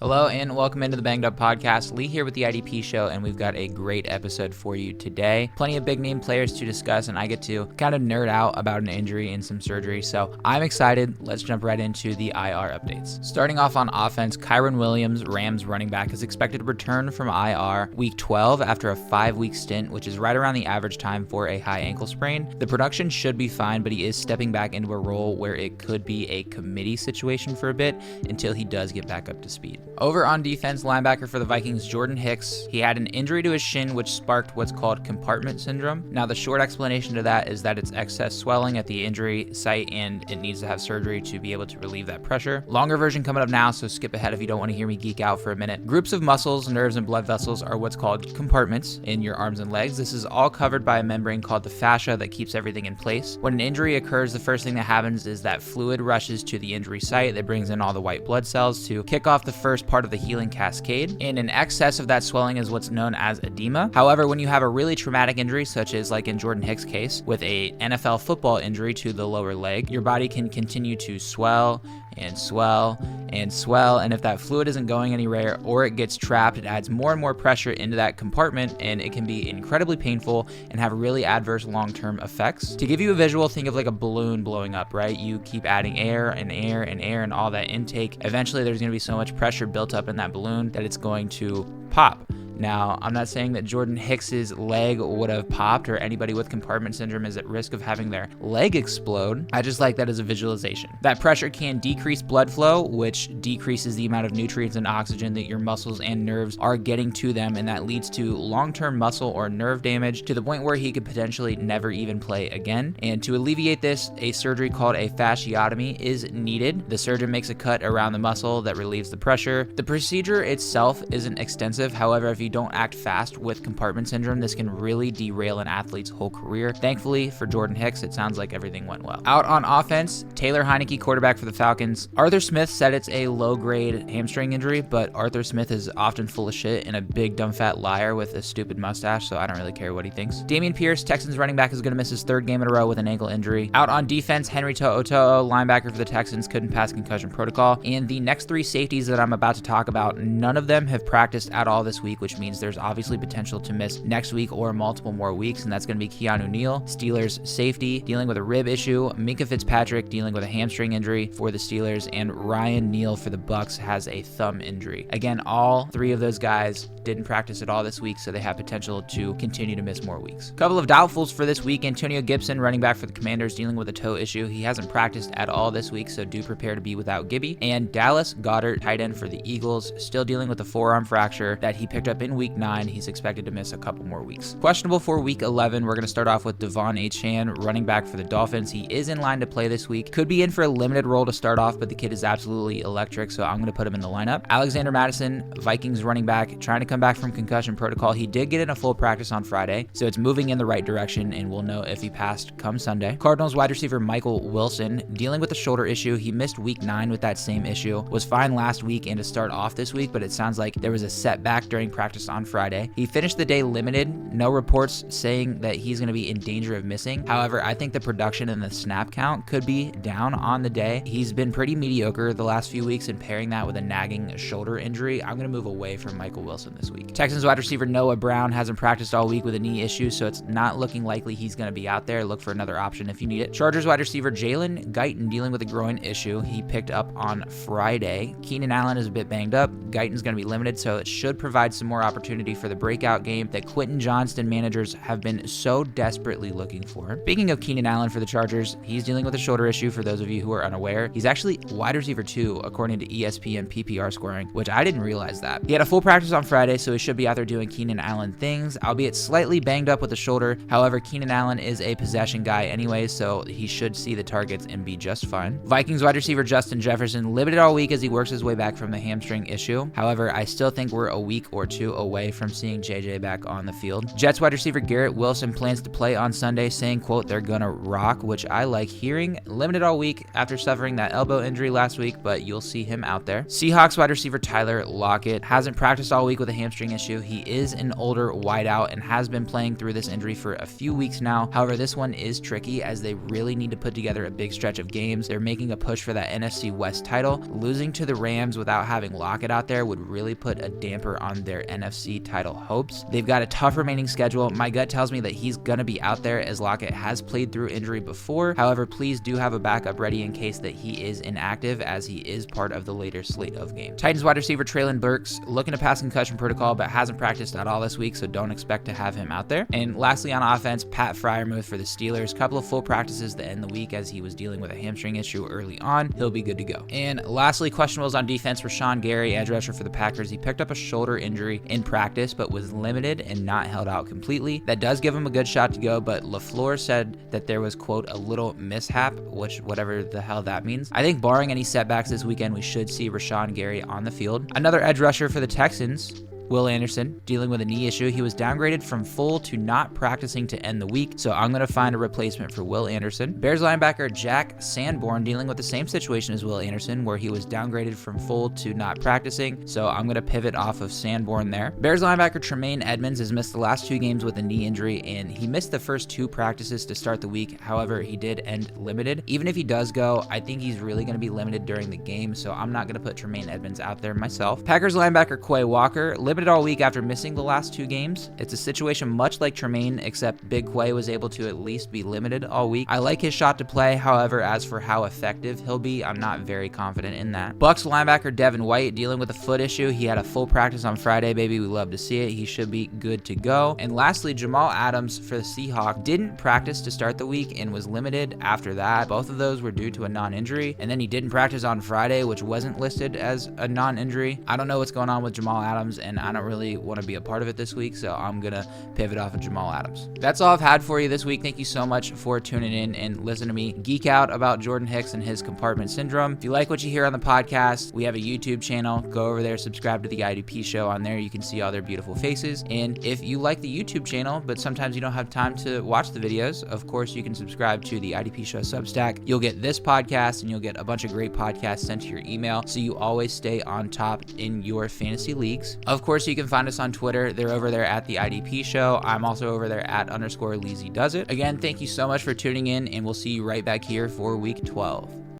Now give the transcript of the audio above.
Hello and welcome into the Banged Up Podcast. Lee here with the IDP show, and we've got a great episode for you today. Plenty of big name players to discuss, and I get to kind of nerd out about an injury and some surgery, so I'm excited. Let's jump right into the IR updates. Starting off on offense, Kyren Williams, Rams running back, is expected to return from IR week 12 after a 5-week stint, which is right around the average time for a high ankle sprain. The production should be fine, but he is stepping back into a role where it could be a committee situation for a bit until he does get back up to speed. Over on defense, linebacker for the Vikings, Jordan Hicks, he had an injury to his shin which sparked what's called compartment syndrome. Now, the short explanation to that is that it's excess swelling at the injury site and it needs to have surgery to be able to relieve that pressure. Longer version coming up now, so skip ahead if you don't want to hear me geek out for a minute. Groups of muscles, nerves, and blood vessels are what's called compartments in your arms and legs. This is all covered by a membrane called the fascia that keeps everything in place. When an injury occurs, the first thing that happens is that fluid rushes to the injury site that brings in all the white blood cells to kick off the first part of the healing cascade, and an excess of that swelling is what's known as edema. However, when you have a really traumatic injury, such as like in Jordan Hicks' case, with a NFL football injury to the lower leg, your body can continue to swell and swell and swell, and if that fluid isn't going anywhere or it gets trapped, it adds more and more pressure into that compartment, and it can be incredibly painful and have really adverse long-term effects. To give you a visual, think of like a balloon blowing up, right? You keep adding air and air and air and all that intake. Eventually there's going to be so much pressure built up in that balloon that it's going to pop. Now, I'm not saying that Jordan Hicks's leg would have popped or anybody with compartment syndrome is at risk of having their leg explode. I just like that as a visualization. That pressure can decrease blood flow, which decreases the amount of nutrients and oxygen that your muscles and nerves are getting to them, and that leads to long-term muscle or nerve damage to the point where he could potentially never even play again. And to alleviate this, a surgery called a fasciotomy is needed. The surgeon makes a cut around the muscle that relieves the pressure. The procedure itself isn't extensive. However, if you don't act fast with compartment syndrome, this can really derail an athlete's whole career. Thankfully for Jordan Hicks, it sounds like everything went well. Out on offense, Taylor Heinicke, quarterback for the Falcons. Arthur Smith said it's a low-grade hamstring injury, but Arthur Smith is often full of shit and a big dumb fat liar with a stupid mustache, so I don't really care what he thinks. Dameon Pierce, Texans running back, is going to miss his third game in a row with an ankle injury. Out on defense, Henry To'oTo'o, linebacker for the Texans, couldn't pass concussion protocol. And the next three safeties that I'm about to talk about, none of them have practiced at all this week, which means there's obviously potential to miss next week or multiple more weeks, and that's going to be Keanu Neal, Steelers safety, dealing with a rib issue, Minkah Fitzpatrick dealing with a hamstring injury for the Steelers, and Ryan Neal for the Bucks has a thumb injury. Again, all three of those guys didn't practice at all this week, so they have potential to continue to miss more weeks. Couple of doubtfuls for this week: Antonio Gibson, running back for the Commanders, dealing with a toe issue. He hasn't practiced at all this week, so do prepare to be without Gibby. And Dallas Goedert, tight end for the Eagles, still dealing with a forearm fracture that he picked up in week 9. He's expected to miss a couple more weeks. Questionable for week 11, we're going to start off with Achane, running back for the Dolphins. He is in line to play this week. Could be in for a limited role to start off, but the kid is absolutely electric, so I'm going to put him in the lineup. Alexander Mattison, Vikings running back, trying to come back from concussion protocol. He did get in a full practice on Friday, so it's moving in the right direction, and we'll know if he passed come Sunday. Cardinals wide receiver Michael Wilson, dealing with a shoulder issue. He missed week 9 with that same issue. Was fine last week and to start off this week, but it sounds like there was a setback during practice on Friday. He finished the day limited. No reports saying that he's going to be in danger of missing. However, I think the production and the snap count could be down on the day. He's been pretty mediocre the last few weeks, and pairing that with a nagging shoulder injury, I'm going to move away from Michael Wilson this week. Texans wide receiver Noah Brown hasn't practiced all week with a knee issue, so it's not looking likely he's going to be out there. Look for another option if you need it. Chargers wide receiver Jalen Guyton, dealing with a groin issue. He picked up on Friday. Keenan Allen is a bit banged up. Guyton's going to be limited, so it should provide some more opportunity for the breakout game that Quentin Johnston managers have been so desperately looking for. Speaking of Keenan Allen for the Chargers, he's dealing with a shoulder issue. For those of you who are unaware, he's actually wide receiver 2 according to ESPN PPR scoring, which I didn't realize that. He had a full practice on Friday, so he should be out there doing Keenan Allen things, albeit slightly banged up with the shoulder. However, Keenan Allen is a possession guy anyways, so he should see the targets and be just fine. Vikings wide receiver Justin Jefferson limited all week as he works his way back from the hamstring issue. However, I still think we're a week or two away from seeing JJ back on the field. Jets wide receiver Garrett Wilson plans to play on Sunday, saying, quote, they're gonna rock, which I like hearing. Limited all week after suffering that elbow injury last week, but you'll see him out there. Seahawks wide receiver Tyler Lockett hasn't practiced all week with a hamstring issue. He is an older wideout and has been playing through this injury for a few weeks now. However, this one is tricky as they really need to put together a big stretch of games. They're making a push for that NFC West title. Losing to the Rams without having Lockett out there would really put a damper on their NFC title hopes. They've got a tough remaining schedule. My gut tells me that he's going to be out there as Lockett has played through injury before. However, please do have a backup ready in case that he is inactive, as he is part of the later slate of games. Titans wide receiver Treylon Burks looking to pass concussion protocol, but hasn't practiced at all this week, so don't expect to have him out there. And lastly on offense, Pat Freiermuth for the Steelers. Couple of full practices to end the week as he was dealing with a hamstring issue early on. He'll be good to go. And lastly, questionables on defense for Rashawn Gary, edge rusher for the Packers. He picked up a shoulder injury in practice, but was limited and not held out completely. That does give him a good shot to go, but LaFleur said that there was, quote, a little mishap, which whatever the hell that means. I think barring any setbacks this weekend, we should see Rashawn Gary on the field. Another edge rusher for the Texans, Will Anderson, dealing with a knee issue. He was downgraded from full to not practicing to end the week, so I'm going to find a replacement for Will Anderson. Bears linebacker Jack Sanborn dealing with the same situation as Will Anderson, where he was downgraded from full to not practicing, so I'm going to pivot off of Sanborn there. Bears linebacker Tremaine Edmonds has missed the last 2 games with a knee injury, and he missed the first 2 practices to start the week. However, he did end limited. Even if he does go, I think he's really going to be limited during the game, so I'm not going to put Tremaine Edmonds out there myself. Packers linebacker Quay Walker, limited all week after missing the last 2 games. It's a situation much like Tremaine, except Big Quay was able to at least be limited all week. I like his shot to play. However, as for how effective he'll be, I'm not very confident in that. Bucs linebacker Devin White dealing with a foot issue. He had a full practice on Friday, baby. We love to see it. He should be good to go. And lastly, Jamal Adams for the Seahawks didn't practice to start the week and was limited after that. Both of those were due to a non-injury. And then he didn't practice on Friday, which wasn't listed as a non-injury. I don't know what's going on with Jamal Adams, and I don't really want to be a part of it this week, so I'm gonna pivot off of Jamal Adams. That's all I've had for you this week. Thank you so much for tuning in and listen to me geek out about Jordan Hicks and his compartment syndrome. If you like what you hear on the podcast, we have a YouTube channel. Go over there, subscribe to the IDP show. On there you can see all their beautiful faces. And if you like the YouTube channel but sometimes you don't have time to watch the videos, of course you can subscribe to the IDP show Substack. You'll get this podcast and you'll get a bunch of great podcasts sent to your email, so you always stay on top in your fantasy leagues. Of course, you can find us on Twitter. They're over there at the IDP show. I'm also over there at _LeezyDoesIt. Again, thank you so much for tuning in, and we'll see you right back here for week 12.